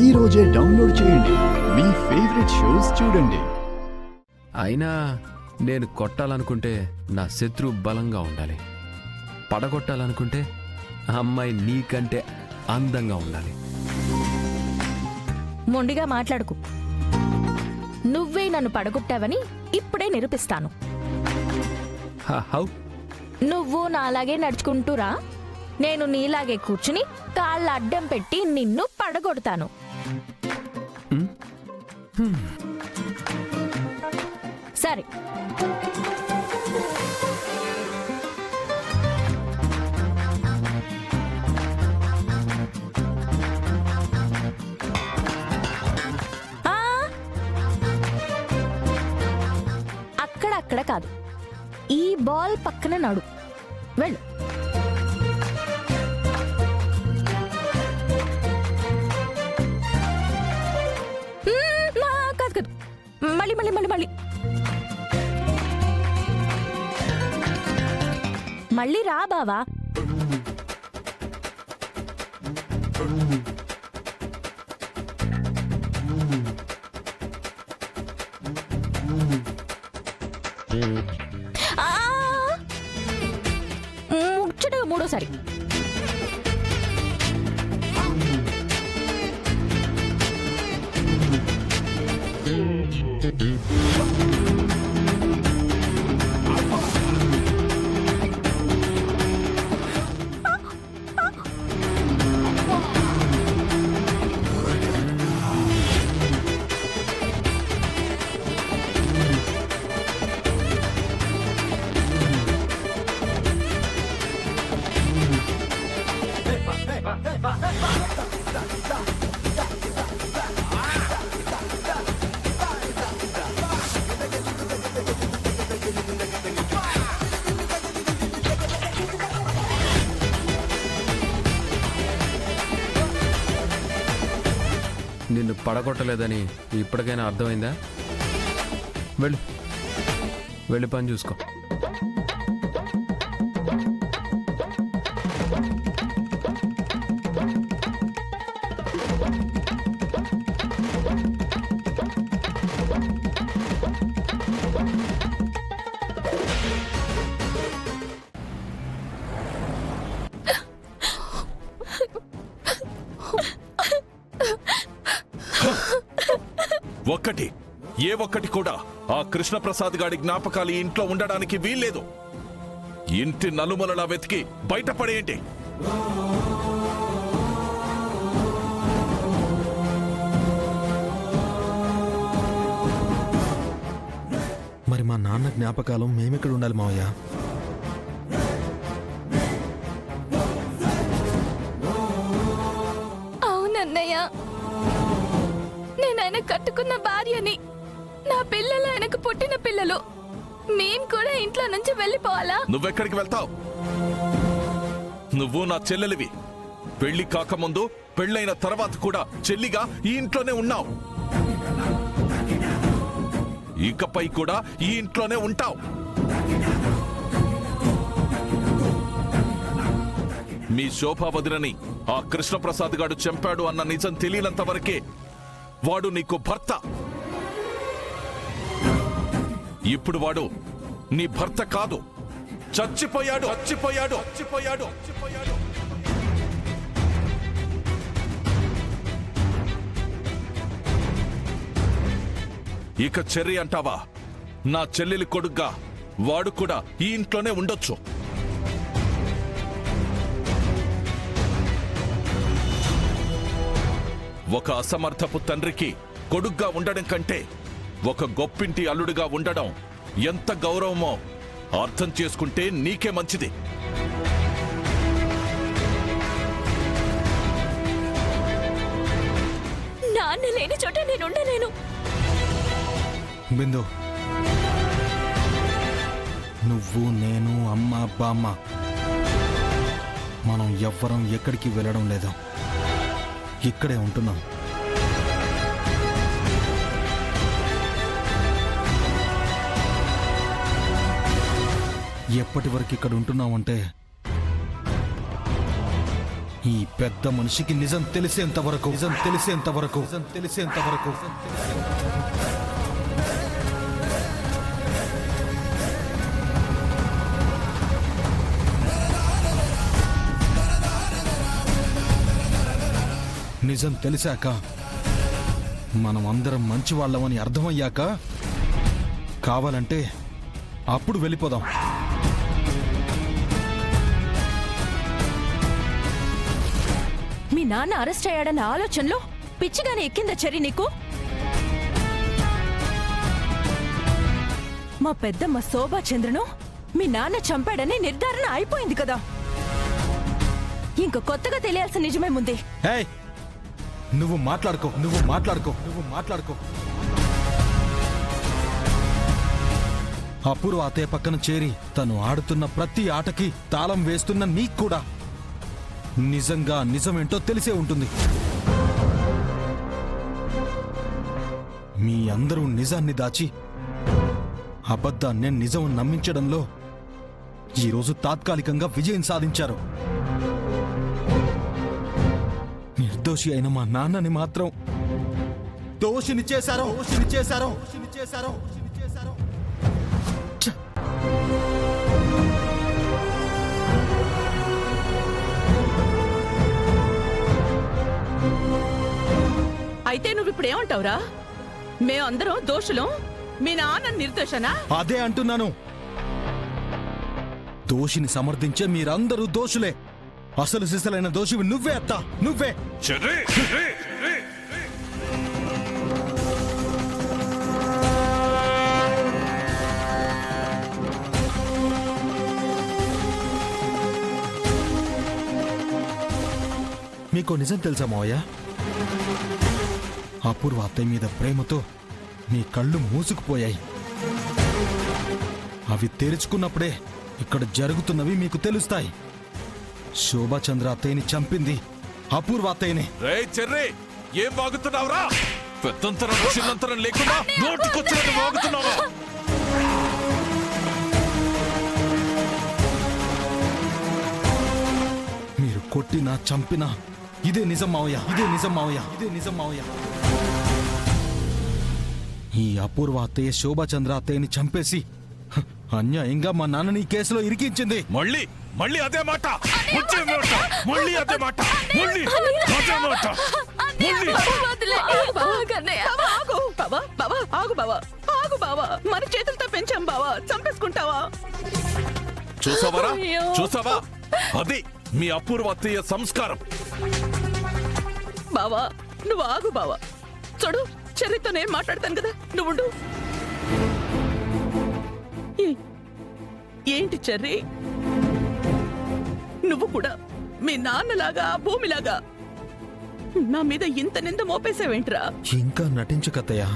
ఈ రోజే డౌన్లోడ్ చేయండి. మీ ఫేవరెట్ షోస్ చూడండి. అయినా నేను కొట్టాలనుకుంటే నా శత్రువు బలంగా ఉండాలి. పడగొట్టాలనుకుంటే అమ్మాయి నీకంటే అందంగా ఉండాలి. మొండిగా మాట్లాడుకు. నువ్వే నన్ను పడగొట్టావని ఇప్పుడే నిరూపిస్తాను. హౌ? నువ్వు నాలాగే నడుచుకుంటూరా, నేను నీలాగే కూర్చుని కాళ్ళ అడ్డం పెట్టి నిన్ను పడగొడతాను. సరే, అక్కడ కాదు, ఈ బాల్ పక్కన నడు. వెళ్ళు. కాదు కాదు, మళ్ళీ మళ్ళీ మళ్ళీ మళ్ళీ మళ్ళీ రా బావా. ముచ్చటగా మూడోసారి. నిన్ను పడగొట్టలేదని ఇప్పటికైనా అర్థమైందా? వెళ్ళు, వెళ్ళి పని చూసుకో. ఒక్కటి కూడా ఆ కృష్ణప్రసాద్ గాడి జ్ఞాపకాలు ఈ ఇంట్లో ఉండడానికి వీల్లేదు. ఇంటి నలుమలలా వెతికి బయటపడేయండి. మరి మా నాన్న జ్ఞాపకాలు మేమెక్కడ ఉండాలి మావయ్య? అవునన్నయ్య, నేను ఆయన కట్టుకున్న భార్యని, నా పిల్లలు ఆయనకు పుట్టిన పిల్లలు. మేం కూడా ఇంట్లో నుంచి వెళ్ళిపోవాలా? నువ్వెక్కడికి వెళ్తావు? నువ్వు నా చెల్లెలివి. పెళ్లి కాకముందు, పెళ్ళైన తర్వాత కూడా చెల్లిగా ఈ ఇంట్లోనే ఉన్నావు. ఇకపై కూడా ఈ ఇంట్లోనే ఉంటావు. మీ శోభావతిని ఆ కృష్ణప్రసాద్ గాడు చంపాడు అన్న నిజం తెలియనంత వరకే వాడు నీకు భర్త. ఇప్పుడు వాడు నీ భర్త కాదు, చచ్చిపోయాడు. చచ్చిపోయాడు చచ్చిపోయాడు చచ్చిపోయాడు ఇక చెర్రి అంటావా? నా చెల్లెలి కొడుగ్గా వాడు కూడా ఈ ఇంట్లోనే ఉండొచ్చు. ఒక అసమర్థపు తండ్రికి కొడుగ్గా ఉండడం కంటే ఒక గొప్పింటి అల్లుడిగా ఉండడం ఎంత గౌరవమో అర్థం చేసుకుంటే నీకే మంచిది. నాన్న లేని చోట నేనుండలేను. బిందు, నువ్వు, నేను, అమ్మ, బామ్మ మనం ఎవ్వరం ఎక్కడికి వెళ్ళడం లేదు. ఇక్కడే ఉంటున్నాం. ఎప్పటి వరకు ఇక్కడ ఉంటున్నామంటే ఈ పెద్ద మనిషికి నిజం తెలిసేంత వరకు నిజం తెలిసాక మనం అందరం మంచివాళ్ళమని అర్థమయ్యాక కావాలంటే అప్పుడు వెళ్ళిపోదాం. మీ నాన్న అరెస్ట్ అయ్యాడన్న ఆలోచనలో పిచ్చిగానే ఎక్కిందా చెర్రి నీకు? మా పెద్దమ్మ శోభాచంద్రను మీ నాన్న చంపాడని నిర్ధారణ అయిపోయింది కదా. ఇంక కొత్తగా తెలియాల్సిన నిజమేముంది? ఏయ్, నువ్వు మాట్లాడుకో. అపూర్వ అతయ్య పక్కన చేరి తను ఆడుతున్న ప్రతి ఆటకి తాళం వేస్తున్న నీకు కూడా నిజంగా నిజమేంటో తెలిసే ఉంటుంది. మీ అందరూ నిజాన్ని దాచి అబద్ధాన్నే నిజం నమ్మించడంలో ఈరోజు తాత్కాలికంగా విజయం సాధించారు. నిర్దోషి అయిన మా నాన్నని మాత్రం దోషిని చేశారో. ఛ! అయితే నువ్విప్పుడు ఏమంటావురా? మేమందరం దోషులం, మీ నాన్న నిర్దోషనా? అదే అంటున్నాను. దోషిని సమర్థించే మీరందరూ దోషులే. అసలు సిసలైన దోషివి నువ్వే అత్త, నువ్వే. చెర్రీ! మీకు నిజం తెలుసా మావయ్య? అపూర్వ అత్తయ్య మీద ప్రేమతో మీ కళ్ళు మూసుకుపోయాయి. అవి తెరుచుకున్నప్పుడే ఇక్కడ జరుగుతున్నవి మీకు తెలుస్తాయి. శోభాచంద్ర అత్తయ్యని చంపింది అపూర్వ అత్తయ్యనే. రేయ్ చెర్రీ, ఏం వాగుతున్నావురా? పెద్దంతరం చిన్నంతరం లేకుండా నోటుకొచ్చినట్టు వాగుతున్నావా? మీరు కొట్టినా చంపినా ఇదే నిజం మావయ్య. ఈ అపూర్వ అత్తయ్య శోభాచంద్ర అత్తయ్యని చంపేసి అన్యాయంగా మా నాన్నని ఈ కేసులో ఇరికించింది. మళ్ళీ అదే మాట. వదిలే. కన్నయ్య. ఆగు బావా, మన చేతులతో పెంచాం బావా, చంపేసుకుంటావా? చూసావా? అది మీ అపూర్వ అత్తయ్య సంస్కారం. బావా, నువ్వు ఆగు బావా. చూడు, చెర్రీతో నేను మాట్లాడతాను కదా, నువ్వుండు. ఏంటి చెర్రీ, నువ్వు కూడా మీ నాన్నలాగా భూమిలాగా నా మీద ఇంత నింద మోపేసావేంట్రా? ఇంకా నటించకత్తయ్యా.